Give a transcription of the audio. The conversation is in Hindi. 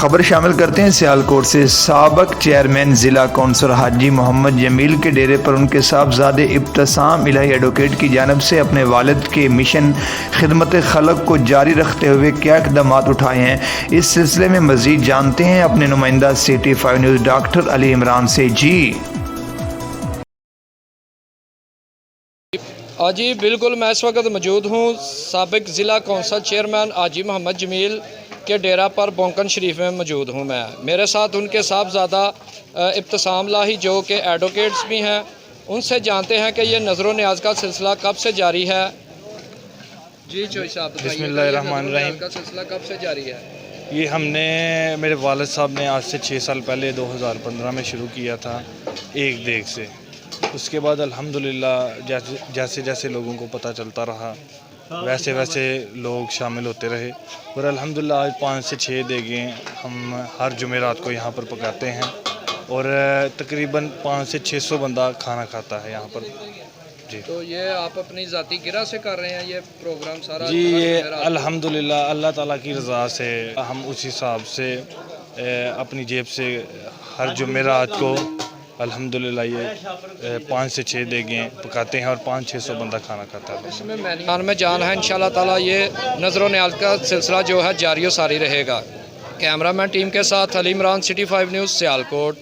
खबर शामिल करते हैं सियालकोट से। साबक चेयरमैन ज़िला कौंसल हाजी मोहम्मद जमील के डेरे पर उनके साहबजादे इब्तिसाम इलाही एडवोकेट की जानिब से अपने वालिद के मिशन खिदमत खलक को जारी रखते हुए क्या इक़दाम उठाए हैं, इस सिलसिले में मज़ीद जानते हैं अपने नुमाइंदा city 5 news doctor Ali Imran से। जी बिल्कुल, मैं इस वक्त मौजूद हूँ साबिक ज़िला कौंसल चेयरमैन हाजी मोहम्मद जमील के डेरा पर बोंकन शरीफ में मौजूद हूँ। मैं मेरे साथ उनके साहबजादा इब्तिसाम इलाही जो कि एडवोकेट्स भी हैं, उनसे जानते हैं कि ये नज़र न्याज का सिलसिला कब से जारी है। जी चोई साहब, बिस्मिल्लाहिर्रहमानिर्रहीम का सिलसिला कब से जारी है? ये हमने मेरे वालिद साहब ने आज से 6 साल पहले 2015 में शुरू किया था एक देख से। उसके बाद अल्हम्दुलिल्लाह जैसे जैसे लोगों को पता चलता रहा वैसे वैसे लोग शामिल होते रहे और अल्हम्दुलिल्लाह आज 5 से 6 देगें हम हर जुमेरात को यहाँ पर पकाते हैं और तकरीबन 500 से 600 बंदा खाना खाता है यहाँ पर। जी, तो ये आप अपनी ज़ाती गिरा से कर रहे हैं ये प्रोग्राम सारा? जी, ये अल्हम्दुलिल्लाह अल्लाह ताला की रज़ा से हम उस हिसाब से अपनी जेब से हर जुमेरात को अल्हम्दुलिल्लाह ये 5 से 6 देगें पकाते हैं और 500-600 बंदा खाना खाता है। इसमें मेन्यू में जान है इंशाल्लाह ताला ये नज़र न्याज का सिलसिला जो है जारी सारी रहेगा। कैमरामैन टीम के साथ अली इमरान, सिटी 5 न्यूज़, सियालकोट।